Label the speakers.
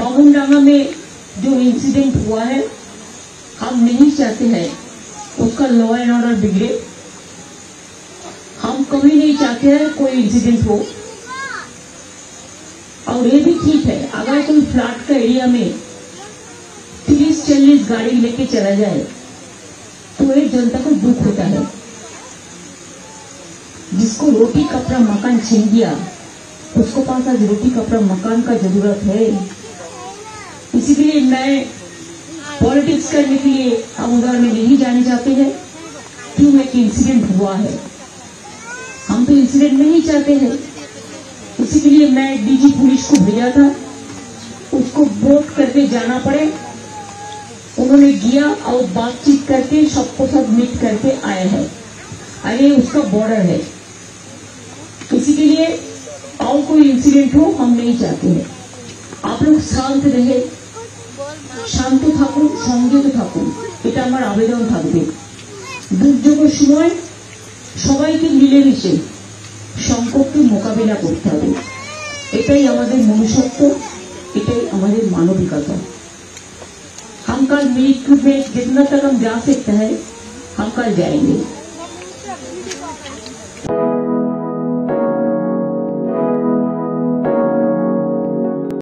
Speaker 1: बामुनडांगा में जो इंसिडेंट हुआ है, हम नहीं चाहते हैं उसका लॉ एंड ऑर्डर बिगड़े। हम कभी नहीं चाहते हैं कोई इंसिडेंट हो। और ये भी ठीक है, अगर कोई फ्लैट का एरिया में 30-40 गाड़ी लेके चला जाए तो एक जनता को दुख होता है। जिसको रोटी कपड़ा मकान छीन गया उसको पास आज रोटी कपड़ा मकान का जरूरत है। इसीलिए मैं पॉलिटिक्स करने के लिए हम उधर में नहीं जाने चाहते हैं। क्यों एक इंसिडेंट हुआ है, हम तो इंसिडेंट नहीं चाहते हैं। इसीलिए मैं डीजी पुलिस को भेजा था, उसको वोट करके जाना पड़े। उन्होंने गया और बातचीत करके सबको सब मीट करके आए हैं। अरे उसका बॉर्डर है, इसी के लिए और कोई इंसिडेंट हो हम नहीं चाहते हैं। आप लोग शांत रहे, শান্ত থাকুন, সংযত থাকুন, এটা আমার আবেদন থাকবে। দুর্যোগের সময় সবাইকে মিলেমিশে সংকটকে মোকাবিলা করতে হবে। এটাই আমাদের মনুষ্যত্ব, এটাই আমাদের মানবিকতা। हम कल मिलिट्री में जितना तक हम जा सकते हैं हम कल जाएंगे।